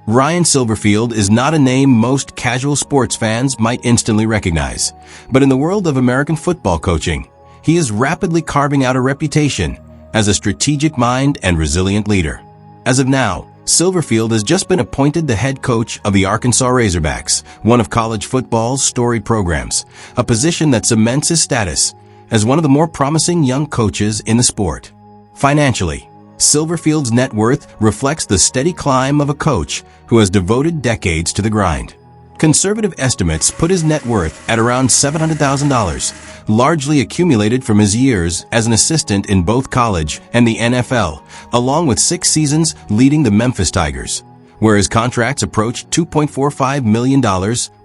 Ryan Silverfield is not a name most casual sports fans might instantly recognize, but in the world of American football coaching, he is rapidly carving out a reputation as a strategic mind and resilient leader. As of now, Silverfield has just been appointed the head coach of the Arkansas Razorbacks, one of college football's storied programs, a position that cements his status as one of the more promising young coaches in the sport. Financially, Silverfield's net worth reflects the steady climb of a coach who has devoted decades to the grind. Conservative estimates put his net worth at around $700,000, largely accumulated from his years as an assistant in both college and the NFL, along with 6 seasons leading the Memphis Tigers, where his contracts approached $2.45 million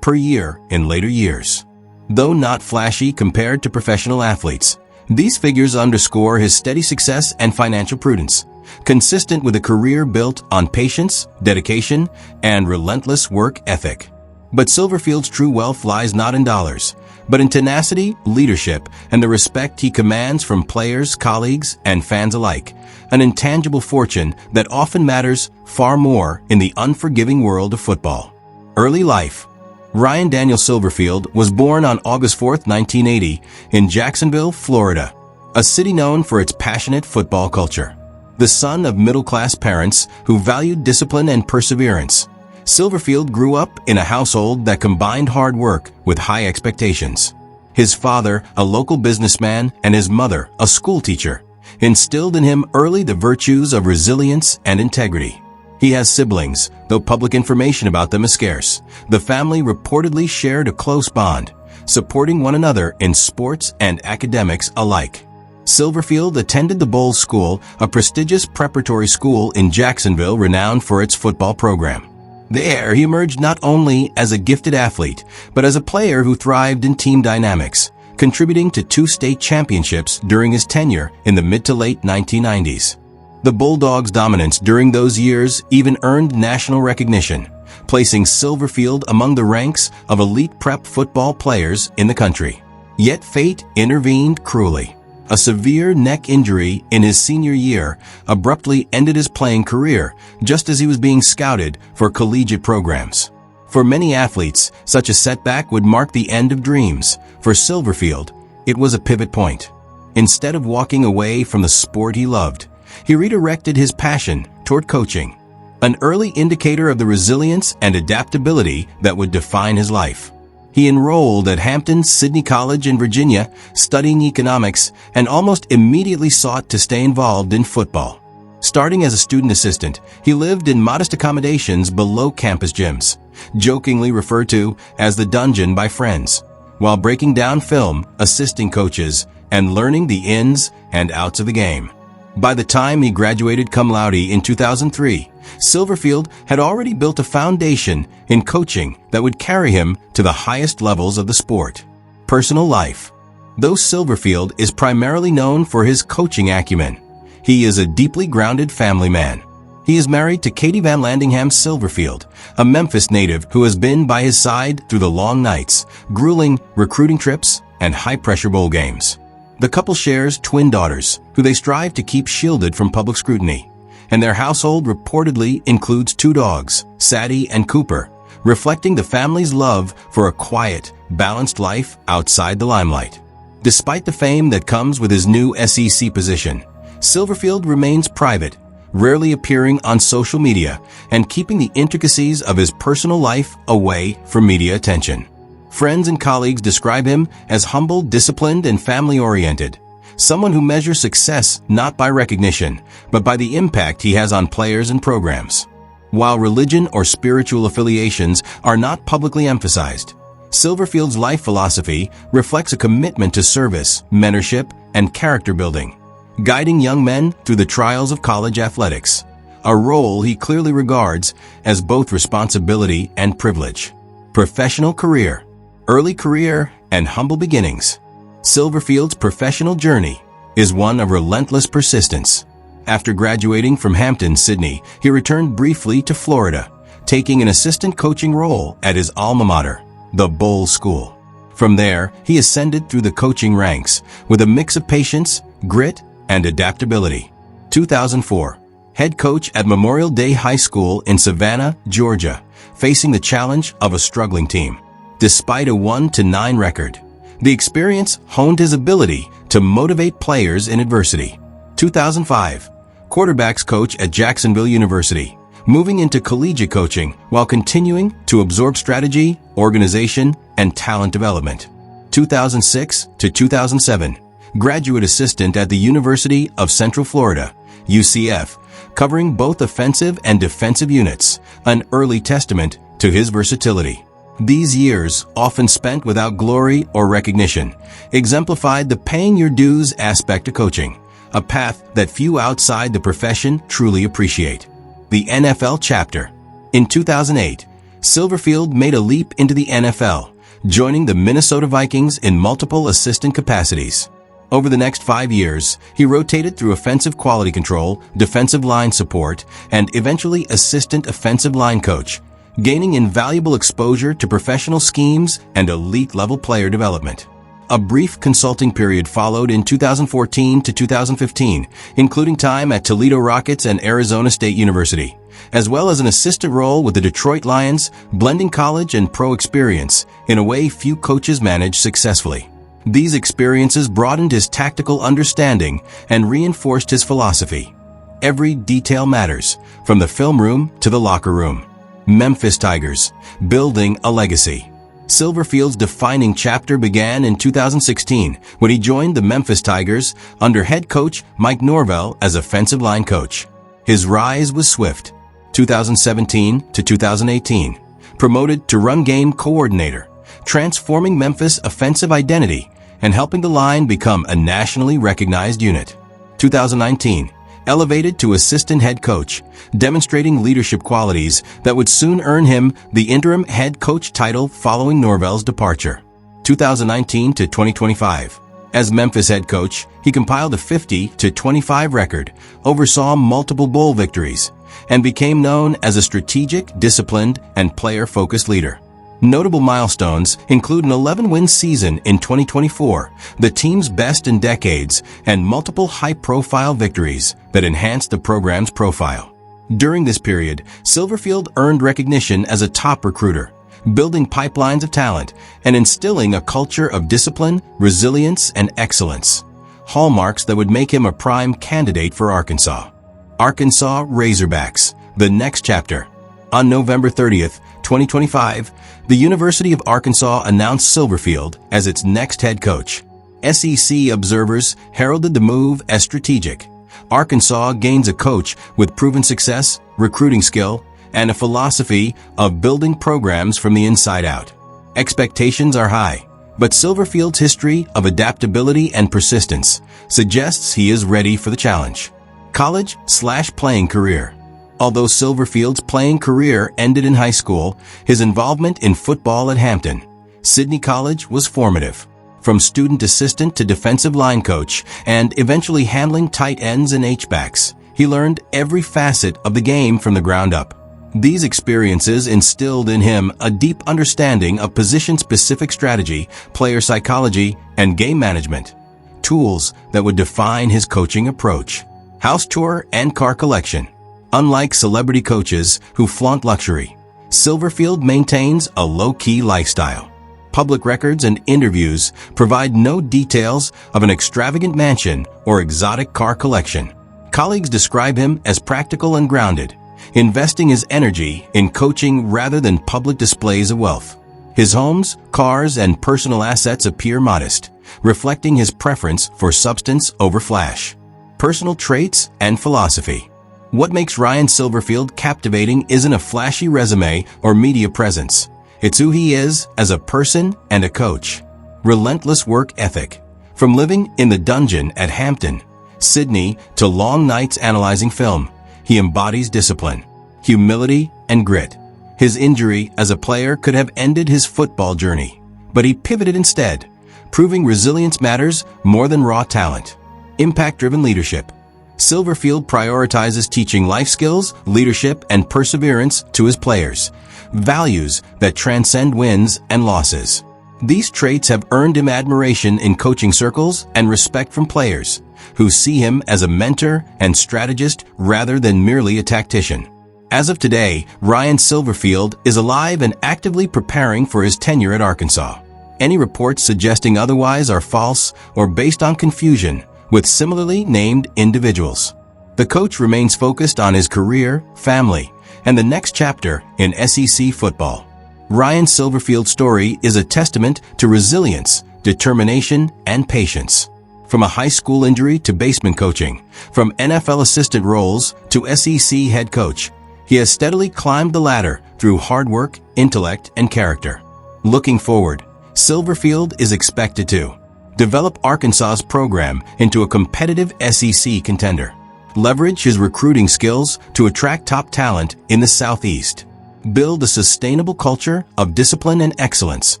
per year in later years. Though not flashy compared to professional athletes, these figures underscore his steady success and financial prudence, consistent with a career built on patience, dedication, and relentless work ethic. But Silverfield's true wealth lies not in dollars, but in tenacity, leadership, and the respect he commands from players, colleagues, and fans alike, an intangible fortune that often matters far more in the unforgiving world of football. Early life. Ryan Daniel Silverfield was born on August 4, 1980, in Jacksonville, Florida, a city known for its passionate football culture. The son of middle-class parents who valued discipline and perseverance, Silverfield grew up in a household that combined hard work with high expectations. His father, a local businessman, and his mother, a schoolteacher, instilled in him early the virtues of resilience and integrity. He has siblings, though public information about them is scarce. The family reportedly shared a close bond, supporting one another in sports and academics alike. Silverfield attended the Bolles School, a prestigious preparatory school in Jacksonville renowned for its football program. There, he emerged not only as a gifted athlete, but as a player who thrived in team dynamics, contributing to 2 state championships during his tenure in the mid to late 1990s. The Bulldogs' dominance during those years even earned national recognition, placing Silverfield among the ranks of elite prep football players in the country. Yet fate intervened cruelly. A severe neck injury in his senior year abruptly ended his playing career just as he was being scouted for collegiate programs. For many athletes, such a setback would mark the end of dreams. For Silverfield, it was a pivot point. Instead of walking away from the sport he loved, he redirected his passion toward coaching, an early indicator of the resilience and adaptability that would define his life. He enrolled at Hampton-Sydney College in Virginia, studying economics, and almost immediately sought to stay involved in football. Starting as a student assistant, he lived in modest accommodations below campus gyms, jokingly referred to as the dungeon by friends, while breaking down film, assisting coaches, and learning the ins and outs of the game. By the time he graduated cum laude in 2003, Silverfield had already built a foundation in coaching that would carry him to the highest levels of the sport. Personal life. Though Silverfield is primarily known for his coaching acumen, he is a deeply grounded family man. He is married to Katie Van Landingham Silverfield, a Memphis native who has been by his side through the long nights, grueling recruiting trips, and high-pressure bowl games. The couple shares twin daughters, who they strive to keep shielded from public scrutiny, and their household reportedly includes 2 dogs, Sadie and Cooper, reflecting the family's love for a quiet, balanced life outside the limelight. Despite the fame that comes with his new SEC position, Silverfield remains private, rarely appearing on social media and keeping the intricacies of his personal life away from media attention. Friends and colleagues describe him as humble, disciplined, and family-oriented, someone who measures success not by recognition, but by the impact he has on players and programs. While religion or spiritual affiliations are not publicly emphasized, Silverfield's life philosophy reflects a commitment to service, mentorship, and character building, guiding young men through the trials of college athletics, a role he clearly regards as both responsibility and privilege. Professional career. Early career and humble beginnings. Silverfield's professional journey is one of relentless persistence. After graduating from Hampton-Sydney, he returned briefly to Florida, taking an assistant coaching role at his alma mater, the Bolles School. From there, he ascended through the coaching ranks with a mix of patience, grit, and adaptability. 2004. head coach at Memorial Day High School in Savannah, Georgia, facing the challenge of a struggling team. Despite a 1-9 record, the experience honed his ability to motivate players in adversity. 2005, quarterbacks coach at Jacksonville University, moving into collegiate coaching while continuing to absorb strategy, organization, and talent development. 2006 to 2007, graduate assistant at the University of Central Florida, UCF, covering both offensive and defensive units, an early testament to his versatility. These years, often spent without glory or recognition, exemplified the paying your dues aspect of coaching, a path that few outside the profession truly appreciate. The NFL chapter. In 2008, Silverfield made a leap into the NFL, joining the Minnesota Vikings in multiple assistant capacities. Over the next 5 years, he rotated through offensive quality control, defensive line support, and eventually assistant offensive line coach, gaining invaluable exposure to professional schemes and elite-level player development. A brief consulting period followed in 2014 to 2015, including time at Toledo Rockets and Arizona State University, as well as an assistant role with the Detroit Lions, blending college and pro experience in a way few coaches manage successfully. These experiences broadened his tactical understanding and reinforced his philosophy. Every detail matters, from the film room to the locker room. Memphis Tigers, building a legacy. Silverfield's defining chapter began in 2016 when he joined the Memphis Tigers under head coach Mike Norvell as offensive line coach. His rise was swift. 2017 to 2018, promoted to run game coordinator, transforming Memphis' offensive identity and helping the line become a nationally recognized unit. 2019, elevated to assistant head coach, demonstrating leadership qualities that would soon earn him the interim head coach title following Norvell's departure. 2019 to 2025. As Memphis head coach, he compiled a 50-25 record, oversaw multiple bowl victories, and became known as a strategic, disciplined, and player-focused leader. Notable milestones include an 11-win season in 2024, the team's best in decades, and multiple high-profile victories that enhanced the program's profile. During this period, Silverfield earned recognition as a top recruiter, building pipelines of talent and instilling a culture of discipline, resilience, and excellence, hallmarks that would make him a prime candidate for Arkansas. Arkansas Razorbacks, the next chapter. On November 30th, 2025, the University of Arkansas announced Silverfield as its next head coach. SEC observers heralded the move as strategic. Arkansas gains a coach with proven success, recruiting skill, and a philosophy of building programs from the inside out. Expectations are high, but Silverfield's history of adaptability and persistence suggests he is ready for the challenge. College/playing career. Although Silverfield's playing career ended in high school, his involvement in football at Hampton, Sydney College was formative. From student assistant to defensive line coach, and eventually handling tight ends and H-backs, he learned every facet of the game from the ground up. These experiences instilled in him a deep understanding of position-specific strategy, player psychology, and game management, tools that would define his coaching approach. House tour and car collection. Unlike celebrity coaches who flaunt luxury, Silverfield maintains a low-key lifestyle. Public records and interviews provide no details of an extravagant mansion or exotic car collection. Colleagues describe him as practical and grounded, investing his energy in coaching rather than public displays of wealth. His homes, cars, and personal assets appear modest, reflecting his preference for substance over flash. Personal traits and philosophy. What makes Ryan Silverfield captivating isn't a flashy resume or media presence. It's who he is as a person and a coach. Relentless work ethic. From living in the dungeon at Hampton, Sydney, to long nights analyzing film, he embodies discipline, humility, and grit. His injury as a player could have ended his football journey, but he pivoted instead, proving resilience matters more than raw talent. Impact-driven leadership. Silverfield prioritizes teaching life skills, leadership, and perseverance to his players, values that transcend wins and losses. These traits have earned him admiration in coaching circles and respect from players, who see him as a mentor and strategist rather than merely a tactician. As of today, Ryan Silverfield is alive and actively preparing for his tenure at Arkansas. Any reports suggesting otherwise are false or based on confusion with similarly named individuals. The coach remains focused on his career, family, and the next chapter in SEC football. Ryan Silverfield's story is a testament to resilience, determination, and patience. From a high school injury to baseball coaching, from NFL assistant roles to SEC head coach, he has steadily climbed the ladder through hard work, intellect, and character. Looking forward, Silverfield is expected to develop Arkansas's program into a competitive SEC contender, leverage his recruiting skills to attract top talent in the Southeast, build a sustainable culture of discipline and excellence,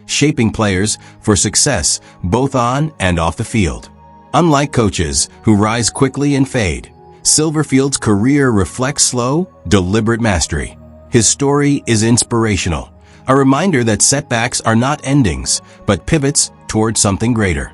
shaping players for success both on and off the field. Unlike coaches who rise quickly and fade, Silverfield's career reflects slow, deliberate mastery. His story is inspirational, a reminder that setbacks are not endings, but pivots toward something greater.